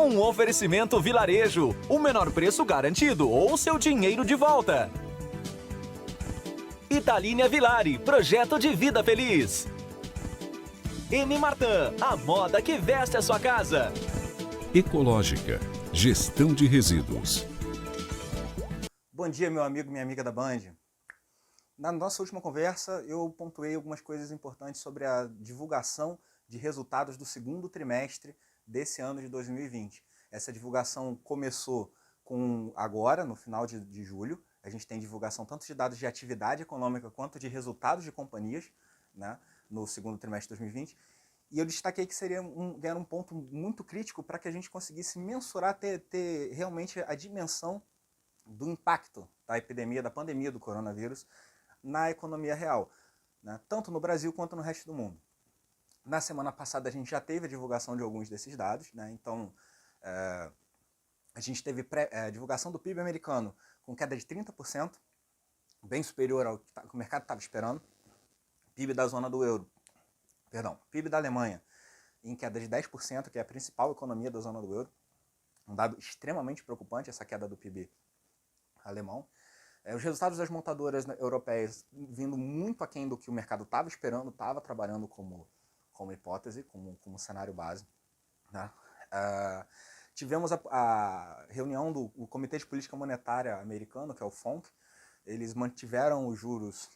Um oferecimento Vilarejo, o menor preço garantido ou seu dinheiro de volta. Italínia Vilari, projeto de vida feliz. M. Martin, a moda que veste a sua casa. Ecológica, gestão de resíduos. Bom dia, meu amigo, minha amiga da Band. Na nossa última conversa, eu pontuei algumas coisas importantes sobre a divulgação de resultados do segundo trimestre desse ano de 2020. Essa divulgação começou agora, no final de julho. A gente tem divulgação tanto de dados de atividade econômica quanto de resultados de companhias, né, no segundo trimestre de 2020. E eu destaquei que era um ponto muito crítico para que a gente conseguisse mensurar, ter realmente a dimensão do impacto da epidemia, da pandemia do coronavírus na economia real, né? Tanto no Brasil quanto no resto do mundo. Na semana passada a gente já teve a divulgação de alguns desses dados, né? Então a gente teve divulgação do PIB americano com queda de 30%, bem superior ao que o mercado estava esperando. PIB da zona do euro, PIB da Alemanha em queda de 10%, que é a principal economia da zona do euro. Um dado extremamente preocupante, essa queda do PIB alemão. Os resultados das montadoras europeias vindo muito aquém do que o mercado estava esperando, estava trabalhando como hipótese, como cenário base, né? Tivemos a reunião do Comitê de Política Monetária americano, que é o FONC. Eles mantiveram os juros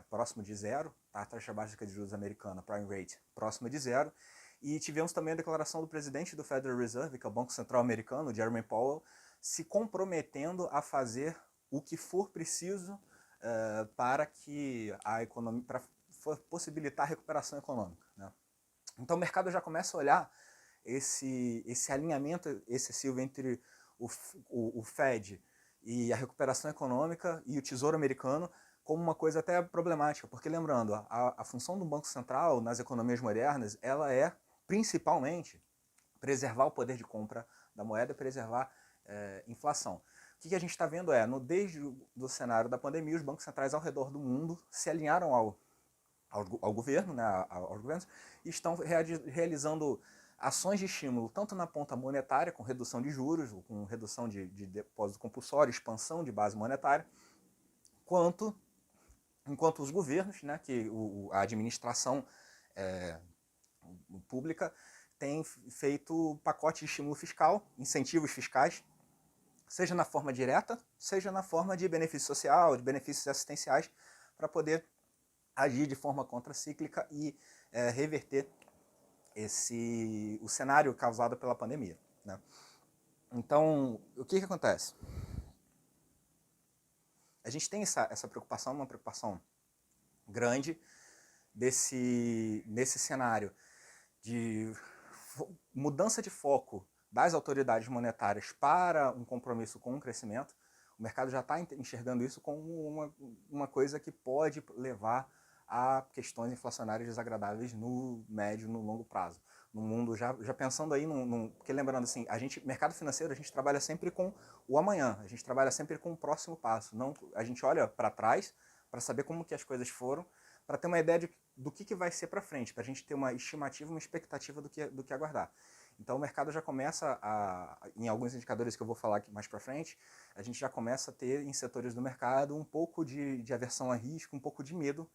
próximo de zero, tá? A taxa básica de juros americana, prime rate, próxima de zero. E tivemos também a declaração do presidente do Federal Reserve, que é o Banco Central americano, Jerome Powell, se comprometendo a fazer o que for preciso para que a economia, para possibilitar a recuperação econômica, né? Então o mercado já começa a olhar esse alinhamento excessivo entre o Fed e a recuperação econômica e o Tesouro Americano como uma coisa até problemática, porque lembrando, a função do Banco Central nas economias modernas, ela é principalmente preservar o poder de compra da moeda, preservar inflação. O que a gente está vendo desde o cenário da pandemia, os bancos centrais ao redor do mundo se alinharam ao governo, né, aos governos, e estão realizando ações de estímulo, tanto na ponta monetária, com redução de juros, com redução de depósito compulsório, expansão de base monetária, enquanto os governos, né, que a administração pública tem feito pacote de estímulo fiscal, incentivos fiscais, seja na forma direta, seja na forma de benefício social, de benefícios assistenciais, para poder agir de forma contracíclica e reverter o cenário causado pela pandemia, né? Então, o que acontece? A gente tem essa preocupação, uma preocupação grande nesse cenário de mudança de foco das autoridades monetárias para um compromisso com o crescimento. O mercado já está enxergando isso como uma coisa que pode levar a questões inflacionárias desagradáveis no médio e no longo prazo. No mundo, já pensando aí, porque lembrando assim, mercado financeiro, a gente trabalha sempre com o amanhã, a gente trabalha sempre com o próximo passo. Não, a gente olha para trás para saber como que as coisas foram, para ter uma ideia do que vai ser para frente, para a gente ter uma estimativa, uma expectativa do que aguardar. Então o mercado já começa em alguns indicadores que eu vou falar aqui mais para frente, a gente já começa a ter em setores do mercado um pouco de aversão a risco, um pouco de medo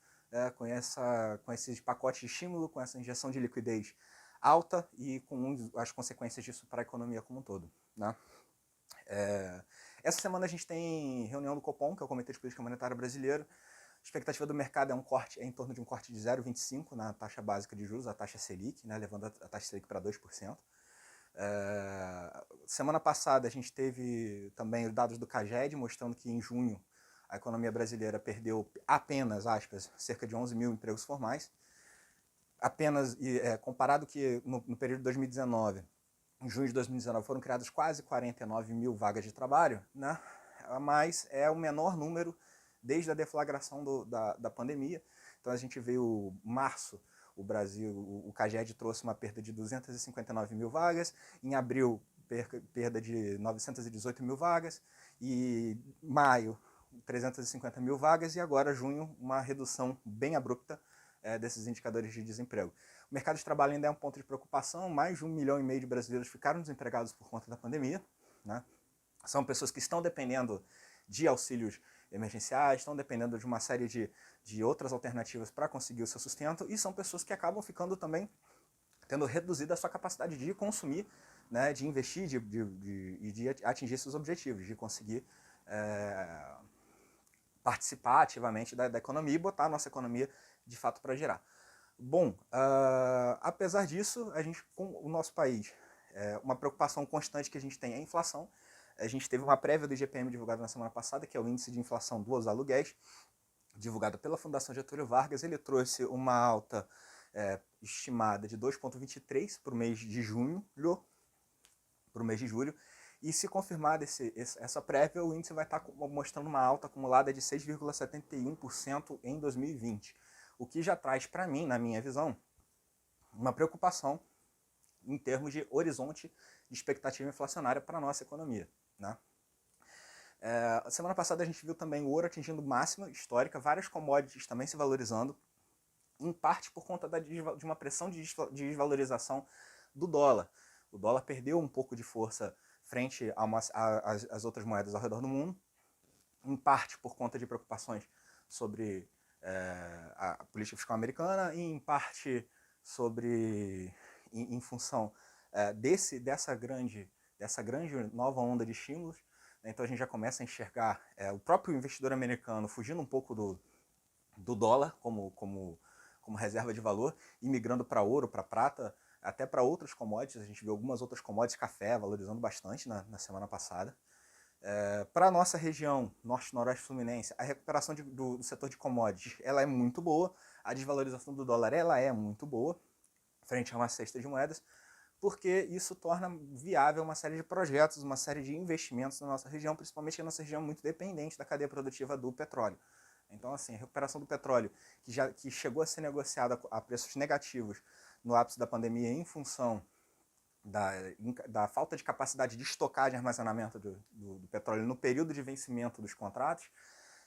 com esses pacotes de estímulo, com essa injeção de liquidez alta e com as consequências disso para a economia como um todo, né? Essa semana a gente tem reunião do Copom, que é o Comitê de Política Monetária Brasileiro. A expectativa do mercado é em torno de um corte de 0,25 na taxa básica de juros, a taxa Selic, né, levando a taxa Selic para 2%. Semana passada a gente teve também os dados do CAGED mostrando que em junho a economia brasileira perdeu apenas, aspas, cerca de 11 mil empregos formais. Apenas, comparado que no período de 2019, em junho de 2019, foram criadas quase 49 mil vagas de trabalho, né? Mas é o menor número desde a deflagração da pandemia. Então a gente vê março, o CAGED trouxe uma perda de 259 mil vagas, em abril perda de 918 mil vagas, e maio 350 mil vagas, e agora junho uma redução bem abrupta desses indicadores de desemprego. O mercado de trabalho ainda é um ponto de preocupação, mais de 1,5 milhão de brasileiros ficaram desempregados por conta da pandemia, né? São pessoas que estão dependendo de auxílios emergenciais, estão dependendo de uma série de outras alternativas para conseguir o seu sustento, e são pessoas que acabam ficando também tendo reduzida a sua capacidade de consumir, né, de investir e de atingir seus objetivos, de conseguir participar ativamente da economia e botar a nossa economia de fato para girar. Bom, apesar disso, com o nosso país, uma preocupação constante que a gente tem é a inflação. A gente teve uma prévia do IGPM divulgada na semana passada, que é o Índice de Inflação dos Aluguéis, divulgado pela Fundação Getúlio Vargas. Ele trouxe uma alta estimada de 2,23 para o mês de junho, para o mês de julho, e se confirmar essa prévia, o índice vai estar mostrando uma alta acumulada de 6,71% em 2020, o que já traz para mim, na minha visão, uma preocupação em termos de horizonte de expectativa inflacionária para a nossa economia, né? Semana passada a gente viu também o ouro atingindo máxima histórica, várias commodities também se valorizando, em parte por conta de uma pressão de desvalorização do dólar. O dólar perdeu um pouco de força frente às outras moedas ao redor do mundo, em parte por conta de preocupações sobre a política fiscal americana, e em parte em função dessa grande nova onda de estímulos. Então a gente já começa a enxergar o próprio investidor americano fugindo um pouco do dólar como reserva de valor e migrando para ouro, para prata, até para outras commodities. A gente viu algumas outras commodities, café, valorizando bastante na semana passada. Para a nossa região, norte, noroeste fluminense, a recuperação do setor de commodities ela é muito boa, a desvalorização do dólar ela é muito boa, frente a uma cesta de moedas, porque isso torna viável uma série de projetos, uma série de investimentos na nossa região, principalmente a nossa região é muito dependente da cadeia produtiva do petróleo. Então, assim, a recuperação do petróleo, que chegou a ser negociada a preços negativos no ápice da pandemia em função da falta de capacidade de estocagem e armazenamento do petróleo no período de vencimento dos contratos,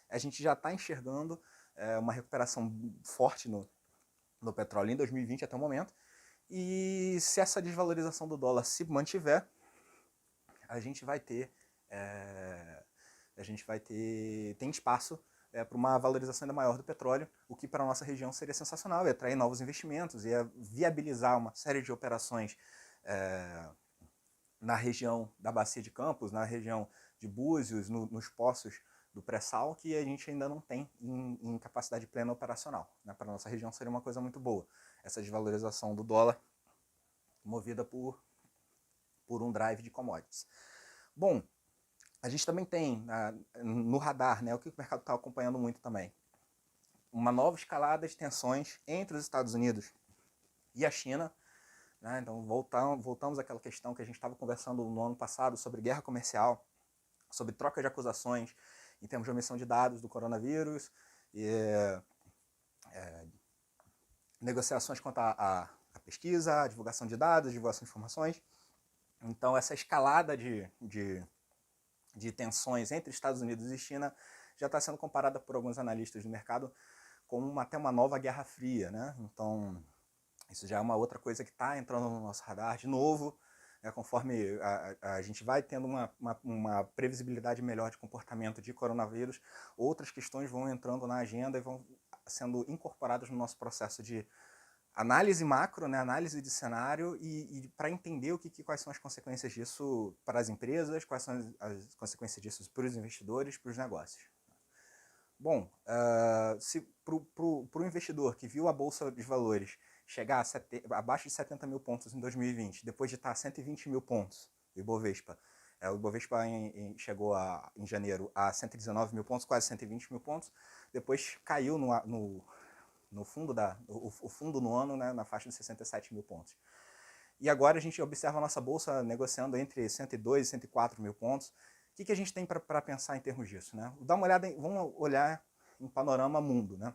a gente já está enxergando uma recuperação forte no petróleo em 2020 até o momento. E se essa desvalorização do dólar se mantiver, tem espaço para uma valorização ainda maior do petróleo, o que para a nossa região seria sensacional, ia atrair novos investimentos, ia viabilizar uma série de operações na região da Bacia de Campos, na região de Búzios, nos poços do pré-sal, que a gente ainda não tem em capacidade plena operacional, né? Para a nossa região seria uma coisa muito boa, essa desvalorização do dólar movida por um drive de commodities. Bom, a gente também tem no radar, né, o que o mercado está acompanhando muito também, uma nova escalada de tensões entre os Estados Unidos e a China, né? Então voltamos àquela questão que a gente estava conversando no ano passado sobre guerra comercial, sobre troca de acusações em termos de omissão de dados do coronavírus, e negociações quanto à pesquisa, a divulgação de dados, divulgação de informações. Então essa escalada de tensões entre Estados Unidos e China já está sendo comparada por alguns analistas do mercado com até uma nova Guerra Fria, né? Então isso já é uma outra coisa que está entrando no nosso radar de novo, conforme a gente vai tendo uma previsibilidade melhor de comportamento de coronavírus, outras questões vão entrando na agenda e vão sendo incorporadas no nosso processo de análise macro, né, análise de cenário, e para entender quais são as consequências disso para as empresas, quais são as consequências disso para os investidores, para os negócios. Bom, se para o investidor que viu a Bolsa de Valores chegar abaixo de 70 mil pontos em 2020, depois de estar a 120 mil pontos, o Ibovespa chegou em janeiro a 119 mil pontos, quase 120 mil pontos, depois caiu no fundo o fundo no ano, né, na faixa de 67 mil pontos. E agora a gente observa a nossa bolsa negociando entre 102 e 104 mil pontos. O que a gente tem para pensar em termos disso, né? Vamos olhar em panorama mundo, né?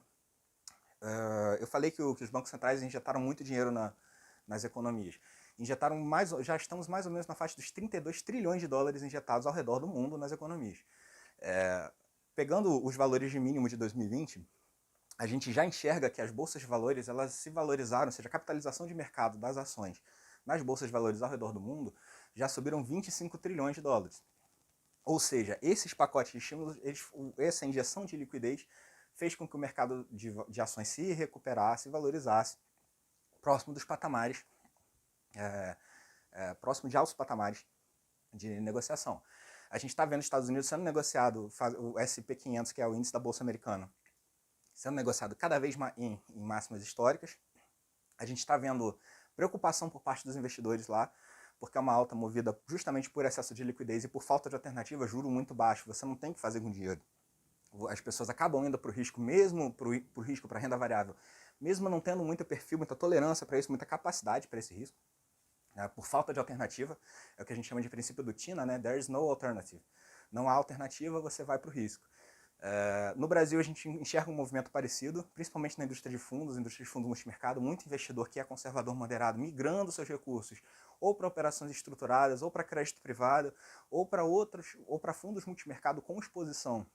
Eu falei que os bancos centrais injetaram muito dinheiro nas economias. Já estamos mais ou menos na faixa dos 32 trilhões de dólares injetados ao redor do mundo nas economias. Pegando os valores de mínimo de 2020, a gente já enxerga que as bolsas de valores elas se valorizaram, ou seja, a capitalização de mercado das ações nas bolsas de valores ao redor do mundo já subiram 25 trilhões de dólares. Ou seja, esses pacotes de estímulos, essa injeção de liquidez fez com que o mercado de ações se recuperasse e valorizasse próximo dos patamares, próximo de altos patamares de negociação. A gente está vendo os Estados Unidos sendo negociado, o SP500, que é o índice da Bolsa Americana, sendo negociado cada vez mais em máximas históricas. A gente está vendo preocupação por parte dos investidores lá, porque é uma alta movida justamente por excesso de liquidez e por falta de alternativa, juro muito baixo, você não tem o que fazer com dinheiro. As pessoas acabam indo para o risco, mesmo para o risco, para a renda variável, mesmo não tendo muito perfil, muita tolerância para isso, muita capacidade para esse risco, por falta de alternativa. É o que a gente chama de princípio do TINA, né? There is no alternative. Não há alternativa, você vai para o risco. No Brasil a gente enxerga um movimento parecido, principalmente na indústria de fundos multimercado, muito investidor que é conservador moderado, migrando seus recursos ou para operações estruturadas, ou para crédito privado, ou para fundos multimercado com exposição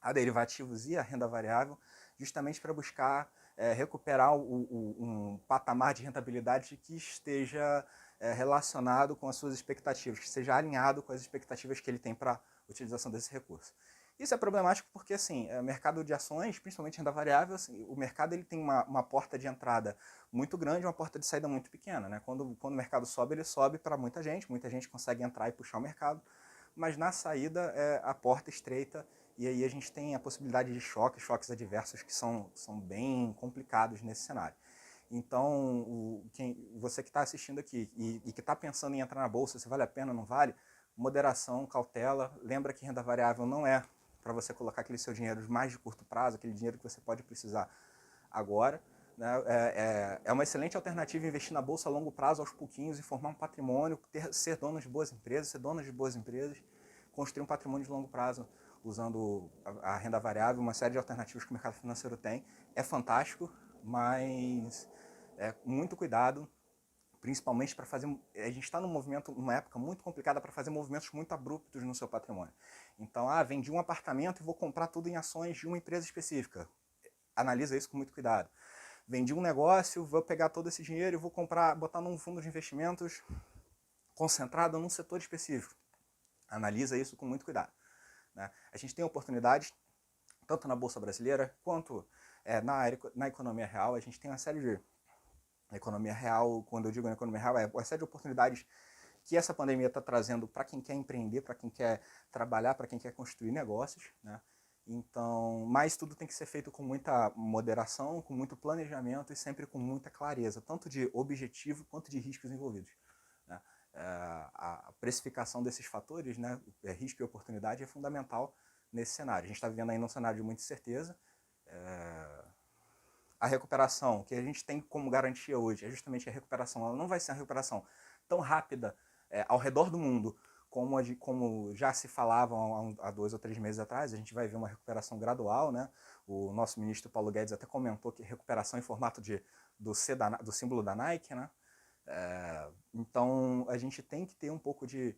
a derivativos e a renda variável, justamente para buscar recuperar um patamar de rentabilidade que esteja relacionado com as suas expectativas, que seja alinhado com as expectativas que ele tem para a utilização desse recurso. Isso é problemático porque, assim, o mercado de ações, principalmente renda variável, assim, o mercado ele tem uma porta de entrada muito grande e uma porta de saída muito pequena, né? Quando o mercado sobe, ele sobe para muita gente consegue entrar e puxar o mercado, mas na saída a porta estreita e aí a gente tem a possibilidade de choques adversos que são bem complicados nesse cenário. Então, você que está assistindo aqui e que está pensando em entrar na bolsa, se vale a pena ou não vale, moderação, cautela, lembra que renda variável não é para você colocar aquele seu dinheiro de curto prazo, aquele dinheiro que você pode precisar agora, né? É uma excelente alternativa investir na bolsa a longo prazo, aos pouquinhos, e formar um patrimônio, ser dono de boas empresas, construir um patrimônio de longo prazo usando a renda variável, uma série de alternativas que o mercado financeiro tem. É fantástico, mas muito cuidado, principalmente para fazer... A gente está numa época muito complicada para fazer movimentos muito abruptos no seu patrimônio. Então, vendi um apartamento e vou comprar tudo em ações de uma empresa específica. Analisa isso com muito cuidado. Vendi um negócio, vou pegar todo esse dinheiro e vou botar num fundo de investimentos concentrado num setor específico. Analisa isso com muito cuidado, né? A gente tem oportunidades, tanto na Bolsa Brasileira, quanto na economia real. A gente tem uma série de... A economia real, quando eu digo na economia real, uma série de oportunidades que essa pandemia está trazendo para quem quer empreender, para quem quer trabalhar, para quem quer construir negócios, né? Então, mas tudo tem que ser feito com muita moderação, com muito planejamento e sempre com muita clareza, tanto de objetivo quanto de riscos envolvidos, né? A precificação desses fatores, né, risco e oportunidade, é fundamental nesse cenário. A gente está vivendo ainda um cenário de muita incerteza. A recuperação que a gente tem como garantia hoje é justamente a recuperação. Ela não vai ser uma recuperação tão rápida ao redor do mundo como já se falava há 2 ou 3 meses atrás. A gente vai ver uma recuperação gradual, né? O nosso ministro Paulo Guedes até comentou que recuperação em formato do símbolo da Nike, né? Então a gente tem que ter um pouco de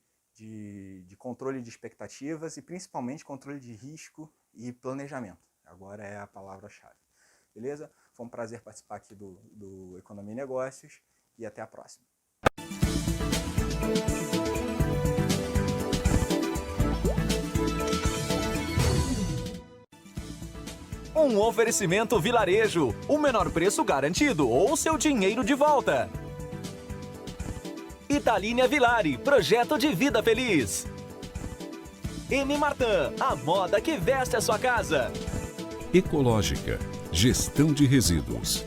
controle de expectativas e principalmente controle de risco e planejamento. Agora é a palavra-chave. Beleza? Foi um prazer participar aqui do Economia e Negócios e até a próxima. Um oferecimento Vilarejo, o menor preço garantido ou seu dinheiro de volta. Italínia Vilari, projeto de vida feliz. M. Martin, a moda que veste a sua casa. Ecológica, gestão de resíduos.